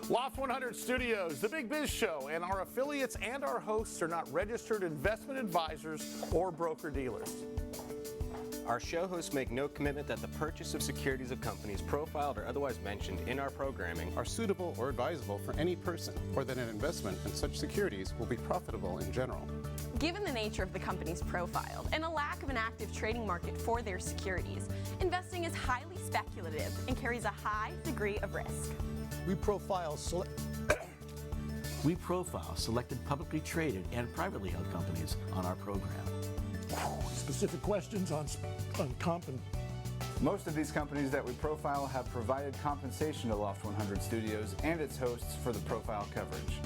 Loft 100 Studios, the Big Biz Show, and our affiliates and our hosts are not registered investment advisors or broker-dealers. Our show hosts make no commitment that the purchase of securities of companies profiled or otherwise mentioned in our programming are suitable or advisable for any person, or that an investment in such securities will be profitable in general. Given the nature of the companies profiled and a lack of an active trading market for their securities, investing is highly speculative and carries a high degree of risk. We profile selected publicly traded and privately held companies on our program. Specific questions on comp. Most of these companies that we profile have provided compensation to Loft 100 Studios and its hosts for the profile coverage.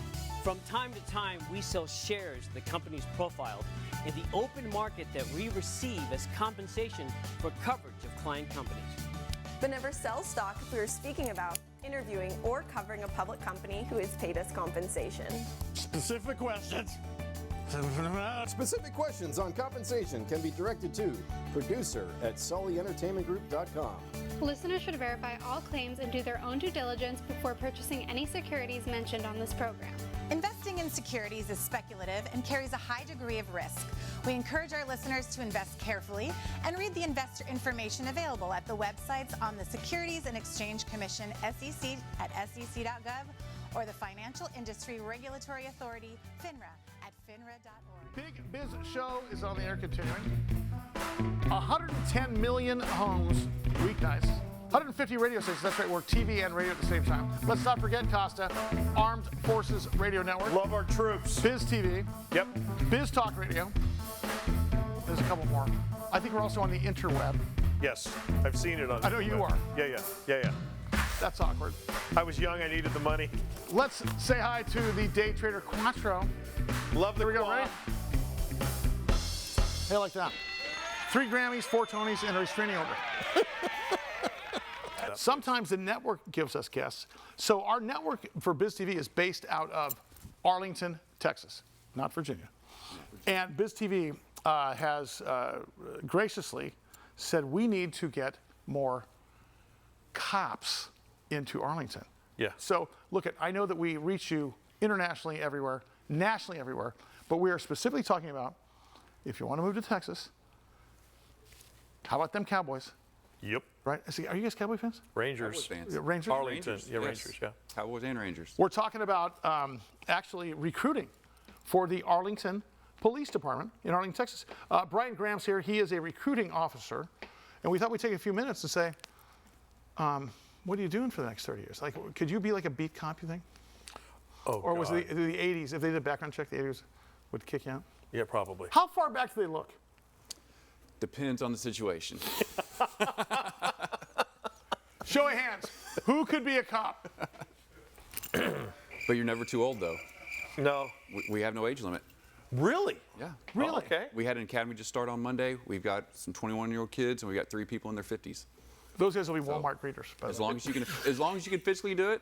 From time to time, we sell shares of the companies profiled in the open market that we receive as compensation for coverage of client companies. But never sell stock if we are speaking about, interviewing, or covering a public company who has paid us compensation. Specific questions. Specific questions on compensation can be directed to producer@sullyentertainmentgroup.com. Listeners should verify all claims and do their own due diligence before purchasing any securities mentioned on this program. Investing in securities is speculative and carries a high degree of risk. We encourage our listeners to invest carefully and read the investor information available at the websites on the Securities and Exchange Commission, SEC at sec.gov, or the Financial Industry Regulatory Authority, FINRA, at finra.org. Big Biz Show is on the air continuing. 110 million homes weeknights. 150 radio stations, that's right, we're TV and radio at the same time. Let's not forget, Costa, Armed Forces Radio Network. Love our troops. BizTV. Yep. Biz Talk Radio. There's a couple more. I think we're also on the interweb. Yes, I've seen it on. I know you are. Yeah. That's awkward. I was young, I needed the money. Let's say hi to the day trader Quattro. Love the There we go, ready? Hey, like that. 3 Grammys, 4 Tonys, and a restraining order. Sometimes the network gives us guests. So our network for BizTV is based out of Arlington, Texas, not Virginia. And BizTV has graciously said we need to get more cops into Arlington. Yeah. So look, I know that we reach you internationally everywhere, nationally everywhere, but we are specifically talking about if you want to move to Texas, how about them Cowboys? Yep. Right? See, are you guys Cowboy fans? Rangers. Fans. Yeah, Rangers? Arlington. Rangers, Yeah, yes. Rangers, yeah. Cowboys and Rangers. We're talking about actually recruiting for the Arlington Police Department in Arlington, Texas. Bryan Graham's here. He is a recruiting officer. And we thought we'd take a few minutes to say, what are you doing for the next 30 years? Like, could you be like a beat cop, you think? Oh, Or was God. it the 80s, if they did a background check, the 80s would kick you out? Yeah, probably. How far back do they look? Depends on the situation. Show of hands. Who could be a cop? But you're never too old, though. No. We have no age limit. Really? Yeah. Really? Oh, okay. We had an academy just start on Monday. We've got some 21-year-old kids, and we got 3 people in their 50s. Those guys will be Walmart greeters. by the As way. long as you can physically do it,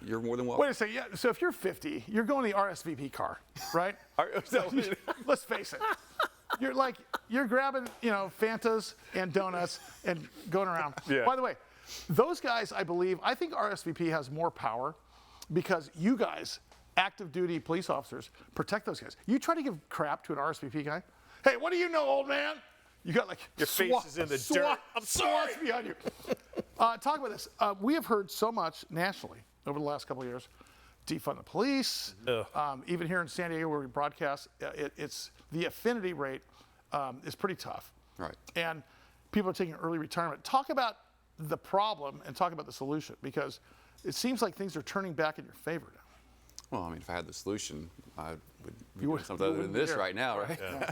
you're more than welcome. Wait a second. Yeah. So if you're 50, you're going the RSVP car, right? Let's face it. You're grabbing, Fantas and donuts and going around. Yeah. By the way, those guys, I think RSVP has more power because you guys, active duty police officers, protect those guys. You try to give crap to an RSVP guy. Hey, what do you know, old man? You got like Your face is in the dirt. I'm sorry. SWATs behind you. Talk about this. We have heard so much nationally over the last couple of years. Defund the police. Even here in San Diego where we broadcast, it's the affinity rate is pretty tough. Right. And people are taking early retirement. Talk about the problem and talk about the solution because it seems like things are turning back in your favor now. Well, I mean, if I had the solution, I would be You doing would- something you other than wouldn't this care. right now, right? Yeah.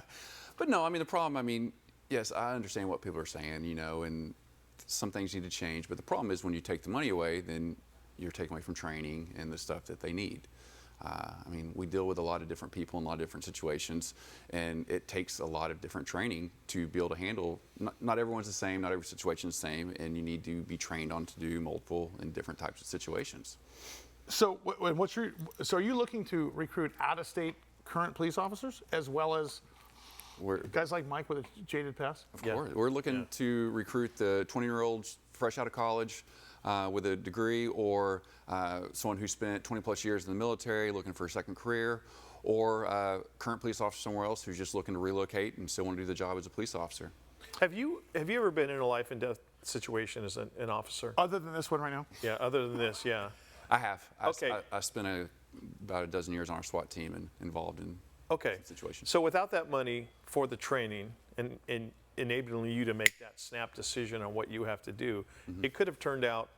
But no, I mean, the problem, yes, I understand what people are saying, and some things need to change. But the problem is when you take the money away, then you're taking away from training and the stuff that they need. We deal with a lot of different people in a lot of different situations, and it takes a lot of different training to be able to handle. Not everyone's the same, not every situation is the same, and you need to be trained on to do multiple and different types of situations. So, are you looking to recruit out-of-state current police officers as well as guys like Mike with a jaded past? Of course. We're looking to recruit the 20-year-olds fresh out of college, with a degree, or someone who spent 20 plus years in the military looking for a second career, or a current police officer somewhere else who's just looking to relocate and still want to do the job as a police officer. Have you ever been in a life and death situation as an officer? Other than this one right now? Yeah, other than this, yeah. I have. Okay. I spent about a dozen years on our SWAT team and involved in situations. So without that money for the training and enabling you to make that snap decision on what you have to do, it could have turned out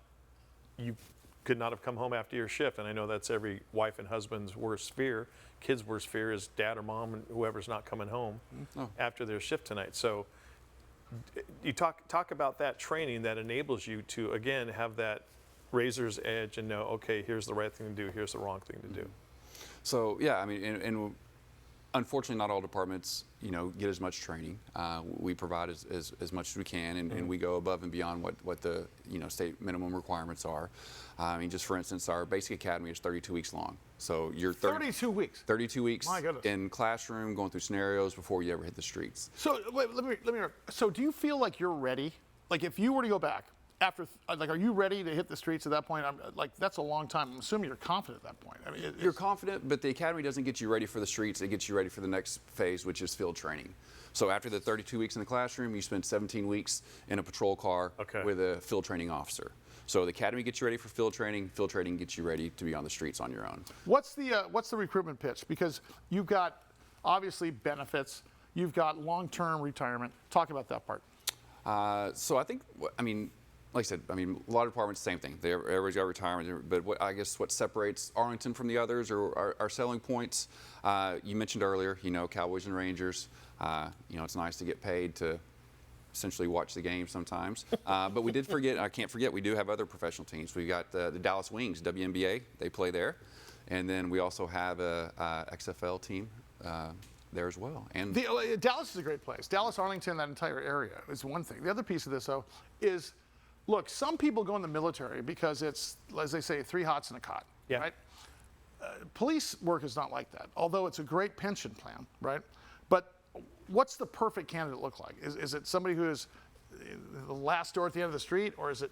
you could not have come home after your shift. And I know that's every wife and husband's worst fear. Kids' worst fear is dad or mom and whoever's not coming home after their shift tonight. So you talk about that training that enables you to, again, have that razor's edge and know, okay, here's the right thing to do, here's the wrong thing to do. So yeah, I mean, and unfortunately, not all departments, get as much training. We provide as much as we can, and we go above and beyond what the state minimum requirements are. I mean, just for instance, our basic academy is 32 weeks long. So you're 32 weeks. 32 weeks My goodness. in classroom, going through scenarios before you ever hit the streets. So wait, let me. So do you feel like you're ready? Like if you were to go back after, like, are you ready to hit the streets at that point? That's a long time. I'm assuming you're confident at that point. I mean, you're confident, but the academy doesn't get you ready for the streets. It gets you ready for the next phase, which is field training. So after the 32 weeks in the classroom, you spend 17 weeks in a patrol car with a field training officer. So the academy gets you ready for field training gets you ready to be on the streets on your own. What's the recruitment pitch? Because you've got obviously benefits, you've got long-term retirement. Talk about that part. So I think, like I said, a lot of departments, same thing. Everybody's got retirement, but what separates Arlington from the others or our selling points, you mentioned earlier, Cowboys and Rangers. It's nice to get paid to essentially watch the game sometimes. But we did forget, I can't forget, we do have other professional teams. We've got the Dallas Wings, WNBA, they play there. And then we also have a XFL team there as well. And Dallas is a great place. Dallas, Arlington, that entire area is one thing. The other piece of this, though, is, look, some people go in the military because it's, as they say, 3 hots and a cot, right? Police work is not like that, although it's a great pension plan, right? But what's the perfect candidate look like? Is it somebody who is the last door at the end of the street, or is it,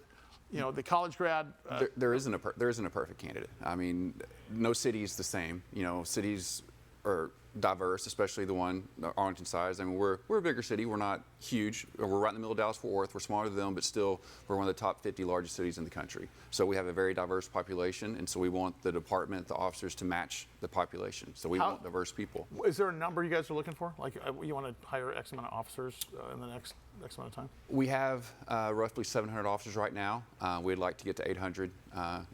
the college grad? There isn't a perfect candidate. I mean, no city is the same. Cities are diverse, especially the one, the Arlington size. I mean, we're a bigger city. We're not huge. We're right in the middle of Dallas-Fort Worth. We're smaller than them, but still, we're one of the top 50 largest cities in the country. So we have a very diverse population, and so we want the department, the officers, to match the population. So we want diverse people. Is there a number you guys are looking for? Like, you want to hire X amount of officers in the next amount of time? We have roughly 700 officers right now. We'd like to get to 800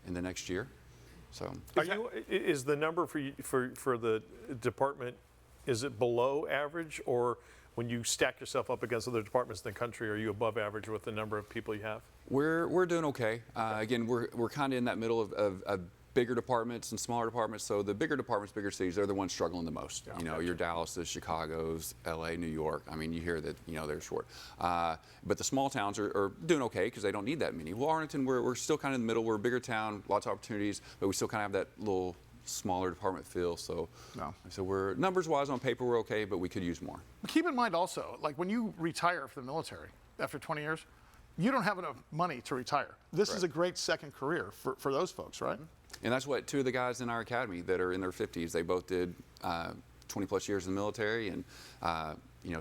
in the next year. So, is the number for the department, is it below average, or when you stack yourself up against other departments in the country, are you above average with the number of people you have? We're doing okay. Again, we're kind of in that middle of bigger departments and smaller departments. So the bigger departments, bigger cities, they're the ones struggling the most. Your Dallas's, Chicago's, LA, New York. I mean, you hear that, they're short. But the small towns are doing okay because they don't need that many. Well, Arlington, we're still kind of in the middle. We're a bigger town, lots of opportunities, but we still kind of have that little smaller department feel. So we're, numbers-wise on paper, we're okay, but we could use more. Keep in mind also, like when you retire from the military after 20 years, you don't have enough money to retire. This is a great second career for those folks, right? And that's what 2 of the guys in our academy that are in their 50s, they both did 20 plus years in the military and,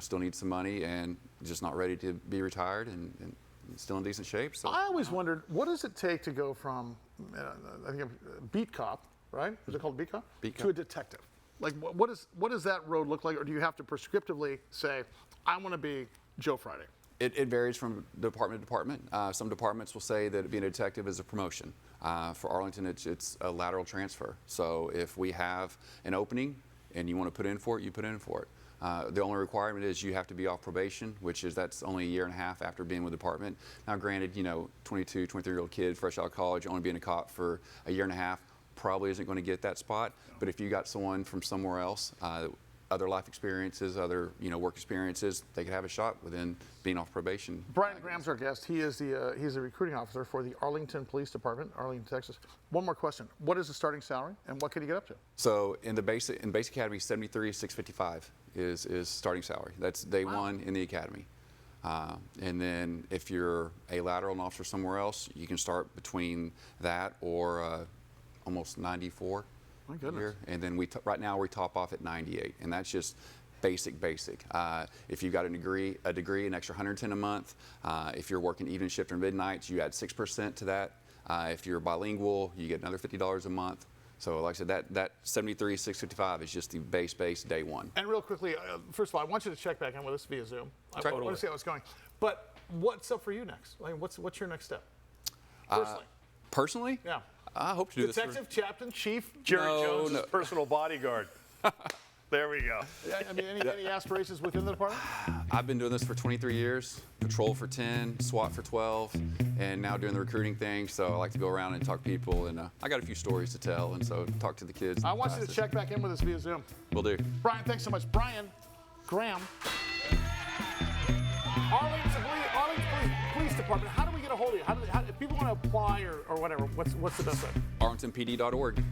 still need some money and just not ready to be retired and still in decent shape. So I always wondered, what does it take to go from, I think, a beat cop, right? Is it called beat cop? Beat cop. To a detective. Like, what does that road look like? Or do you have to prescriptively say, I want to be Joe Friday? It varies from department to department. Some departments will say that being a detective is a promotion. For Arlington, it's a lateral transfer. So if we have an opening and you want to put in for it, you put in for it. The only requirement is you have to be off probation, that's only a year and a half after being with the department. Now, granted, 22, 23-year-old kid, fresh out of college, only being a cop for a year and a half, probably isn't going to get that spot. But if you got someone from somewhere else, other life experiences, other work experiences, they could have a shot within being off probation. Bryan Graham's our guest. He is he's a recruiting officer for the Arlington Police Department, Arlington, Texas. One more question: what is the starting salary, and what can you get up to? So in basic academy, $73,655 is starting salary. That's day one in the academy. And then if you're a lateral officer somewhere else, you can start between that or almost 94. My goodness. Year. And then right now we top off at 98, and that's just basic. If you've got a degree, an extra 110 a month. If you're working even shift or midnights, you add 6% to that. If you're bilingual, you get another $50 a month. So like I said, that 73,655 is just the base day one. And real quickly, first of all, I want you to check back in with us via Zoom. I Totally. want to see how it's going. But what's up for you next? Like, what's your next step? Personally. Personally? Yeah. I hope to do Detective, Captain, Chief, Jerry Jones' personal bodyguard. There we go. I mean, any aspirations within the department? I've been doing this for 23 years, patrol for 10, SWAT for 12, and now doing the recruiting thing. So I like to go around and talk to people, and I got a few stories to tell, and so talk to the kids. I want you to check back in with us via Zoom. Will do. Bryan, thanks so much. Bryan Graham, Arlington Police Department. How do we get a hold of you? If people want to apply or whatever, what's the best way? ArlingtonPD.org.